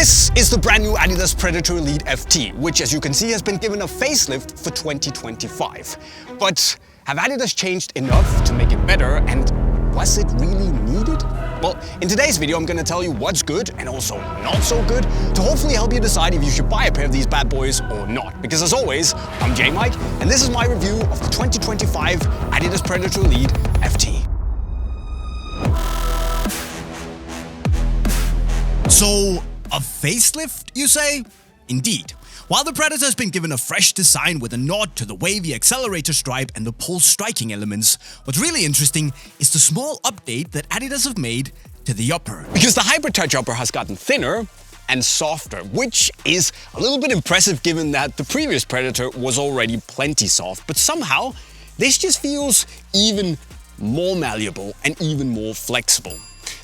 This is the brand new Adidas Predator Elite FT, which as you can see has been given a facelift for 2025. But have Adidas changed enough to make it better, and was it really needed? Well, in today's video I'm gonna tell you what's good and also not so good to hopefully help you decide if you should buy a pair of these bad boys or not. Because as always, I'm JayMike and this is my review of the 2025 Adidas Predator Elite FT. So, a facelift, you say? Indeed. While the Predator has been given a fresh design with a nod to the wavy accelerator stripe and the pulse striking elements, what's really interesting is the small update that Adidas have made to the upper. Because the Hybridtouch upper has gotten thinner and softer, which is a little bit impressive given that the previous Predator was already plenty soft, but somehow this just feels even more malleable and even more flexible.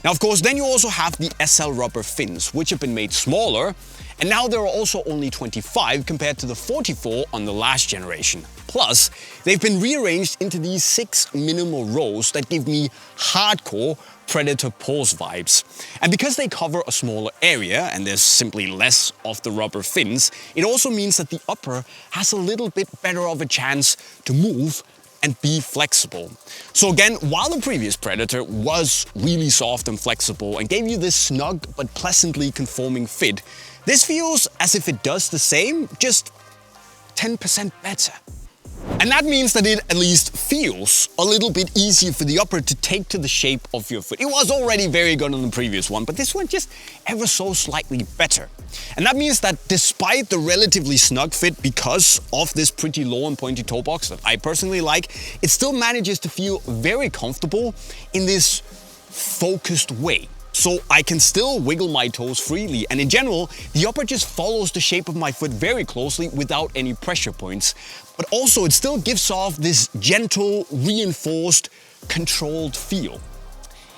Now, of course, then you also have the SL rubber fins, which have been made smaller, and now there are also only 25 compared to the 44 on the last generation. Plus, they've been rearranged into these 6 minimal rows that give me hardcore Predator pulse vibes. And because they cover a smaller area and there's simply less of the rubber fins, it also means that the upper has a little bit better of a chance to move and be flexible. So again, while the previous Predator was really soft and flexible and gave you this snug but pleasantly conforming fit, this feels as if it does the same, just 10% better. And that means that it at least feels a little bit easier for the upper to take to the shape of your foot. It was already very good on the previous one, but this one just ever so slightly better. And that means that despite the relatively snug fit because of this pretty low and pointy toe box that I personally like, it still manages to feel very comfortable in this focused way. So I can still wiggle my toes freely, and in general, the upper just follows the shape of my foot very closely without any pressure points. But also it still gives off this gentle, reinforced, controlled feel.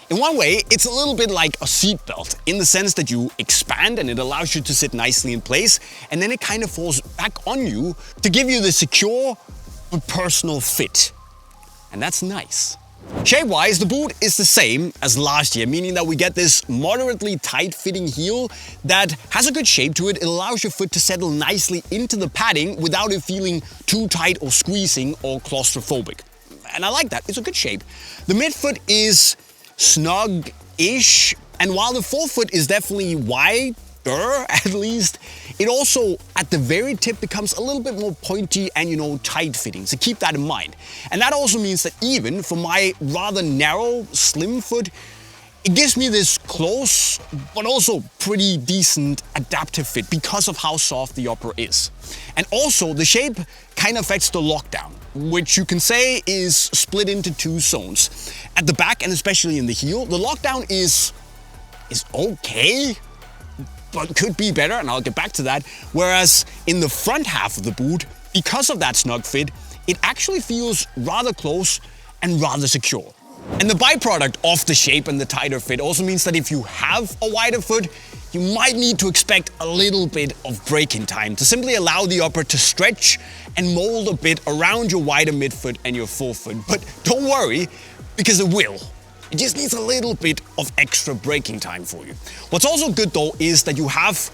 In one way, it's a little bit like a seatbelt in the sense that you expand and it allows you to sit nicely in place, and then it kind of falls back on you to give you the secure but personal fit. And that's nice. Shape-wise, the boot is the same as last year, meaning that we get this moderately tight-fitting heel that has a good shape to it. It allows your foot to settle nicely into the padding without it feeling too tight or squeezing or claustrophobic. And I like that, it's a good shape. The midfoot is snug-ish, and while the forefoot is definitely wider, at least, it also, at the very tip, becomes a little bit more pointy and, tight-fitting, so keep that in mind. And that also means that even for my rather narrow, slim foot, it gives me this close, but also pretty decent adaptive fit because of how soft the upper is. And also, the shape kind of affects the lockdown, which you can say is split into 2 zones. At the back, and especially in the heel, the lockdown is okay, but could be better, and I'll get back to that. Whereas in the front half of the boot, because of that snug fit, it actually feels rather close and rather secure. And the byproduct of the shape and the tighter fit also means that if you have a wider foot, you might need to expect a little bit of break-in time to simply allow the upper to stretch and mold a bit around your wider midfoot and your forefoot. But don't worry, because it will. It just needs a little bit of extra braking time for you. What's also good though is that you have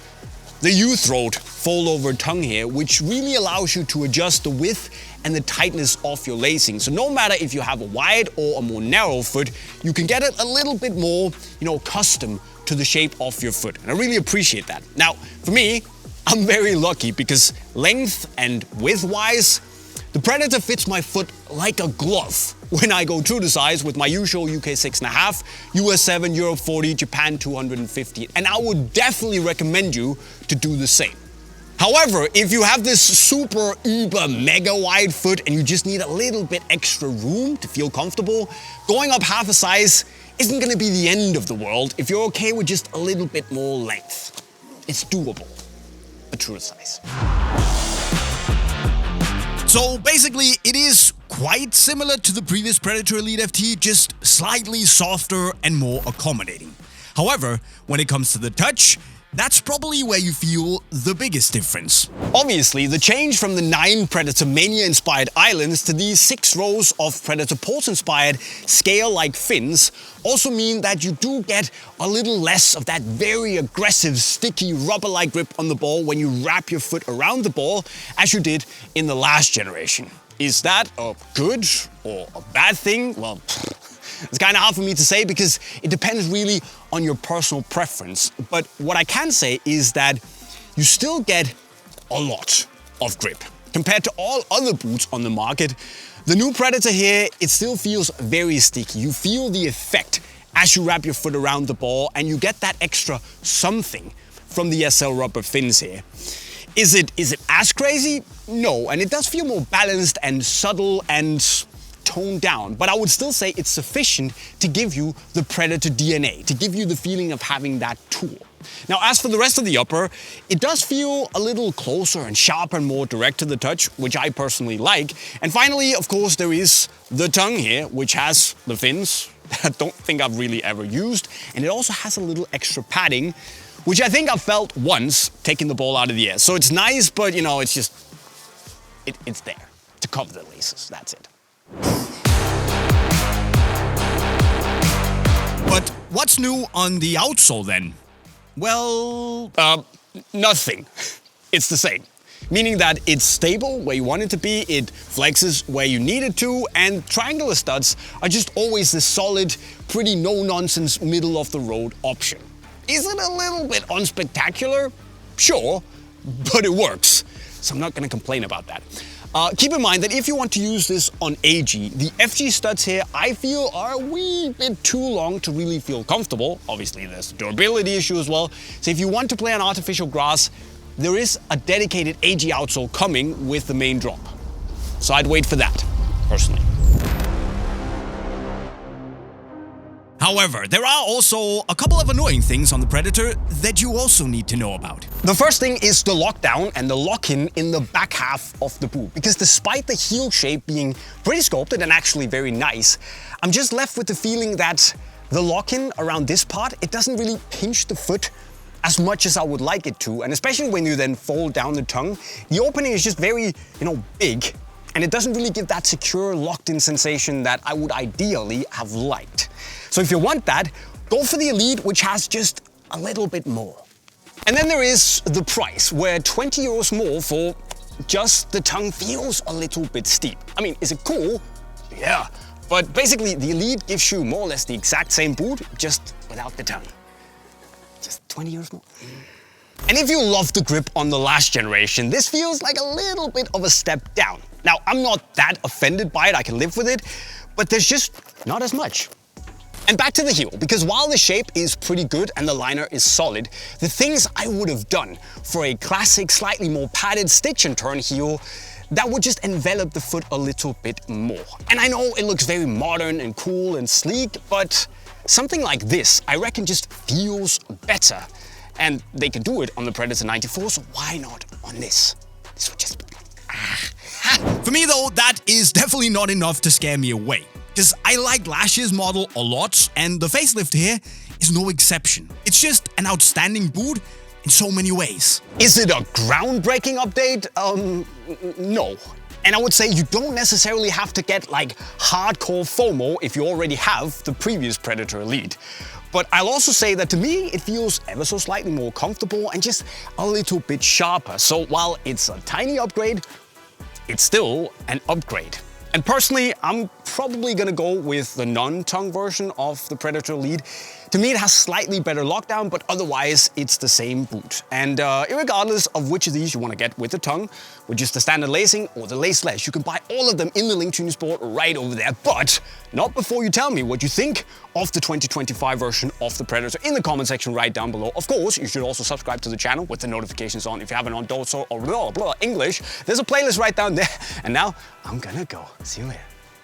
the U-throat fold-over tongue here, which really allows you to adjust the width and the tightness of your lacing. So no matter if you have a wide or a more narrow foot, you can get it a little bit more, custom to the shape of your foot. And I really appreciate that. Now, for me, I'm very lucky because length and width-wise, the Predator fits my foot like a glove when I go true to size with my usual UK 6.5, US 7, Europe 40, Japan 250, and I would definitely recommend you to do the same. However, if you have this super, uber, mega wide foot and you just need a little bit extra room to feel comfortable, going up half a size isn't going to be the end of the world if you're okay with just a little bit more length. It's doable, a true size. So basically, it is quite similar to the previous Predator Elite FT, just slightly softer and more accommodating. However, when it comes to the touch, That's probably where you feel the biggest difference. Obviously, the change from the 9 Predator Mania-inspired islands to these 6 rows of Predator Pulse-inspired scale-like fins also mean that you do get a little less of that very aggressive, sticky, rubber-like grip on the ball when you wrap your foot around the ball, as you did in the last generation. Is that a good or a bad thing? Well, it's kind of hard for me to say because it depends really on your personal preference. But what I can say is that you still get a lot of grip. Compared to all other boots on the market, the new Predator here, it still feels very sticky. You feel the effect as you wrap your foot around the ball and you get that extra something from the SL rubber fins here. Is it as crazy? No, and it does feel more balanced and subtle and toned down, but I would still say it's sufficient to give you the Predator DNA, to give you the feeling of having that tool. Now, as for the rest of the upper, it does feel a little closer and sharper and more direct to the touch, which I personally like. And finally, of course, there is the tongue here, which has the fins that I don't think I've really ever used, and it also has a little extra padding, which I think I felt once taking the ball out of the air. So it's nice, but you know, it's just, it's there to cover the laces, that's it. But what's new on the outsole then? Well... Nothing. It's the same. Meaning that it's stable where you want it to be, it flexes where you need it to, and triangular studs are just always the solid, pretty no-nonsense, middle-of-the-road option. Is it a little bit unspectacular? Sure, but it works. So I'm not gonna complain about that. Keep in mind that if you want to use this on AG, the FG studs here I feel are a wee bit too long to really feel comfortable. Obviously there's the durability issue as well. So if you want to play on artificial grass, there is a dedicated AG outsole coming with the main drop. So I'd wait for that, personally. However, there are also a couple of annoying things on the Predator that you also need to know about. The first thing is the lockdown and the lock-in in the back half of the boot. Because despite the heel shape being pretty sculpted and actually very nice, I'm just left with the feeling that the lock-in around this part, it doesn't really pinch the foot as much as I would like it to. And especially when you then fold down the tongue, the opening is just very, big. And it doesn't really give that secure, locked-in sensation that I would ideally have liked. So if you want that, go for the Elite, which has just a little bit more. And then there is the price, where 20 euros more for just the tongue feels a little bit steep. I mean, is it cool? Yeah. But basically, the Elite gives you more or less the exact same boot, just without the tongue. Just 20 euros more. And if you love the grip on the last generation, this feels like a little bit of a step down. Now, I'm not that offended by it, I can live with it, but there's just not as much. And back to the heel, because while the shape is pretty good and the liner is solid, the things I would have done for a classic, slightly more padded stitch and turn heel, that would just envelop the foot a little bit more. And I know it looks very modern and cool and sleek, but something like this, I reckon, just feels better. And they can do it on the Predator 94, so why not on this? This would just be... For me though, that is definitely not enough to scare me away. Because I like last year's model a lot, and the facelift here is no exception. It's just an outstanding boot in so many ways. Is it a groundbreaking update? No. And I would say you don't necessarily have to get like hardcore FOMO if you already have the previous Predator Elite. But I'll also say that to me, it feels ever so slightly more comfortable and just a little bit sharper. So while it's a tiny upgrade, it's still an upgrade. And personally, I'm probably gonna go with the non-tongue version of the Predator Elite. To me, it has slightly better lockdown, but otherwise it's the same boot. And regardless of which of these you wanna get with the tongue, with just the standard lacing or the laceless, you can buy all of them in the link to Unisport right over there. But not before you tell me what you think of the 2025 version of the Predator in the comment section right down below. Of course, you should also subscribe to the channel with the notifications on if you haven't on Outsole or English. There's a playlist right down there. And now I'm gonna go. See you later.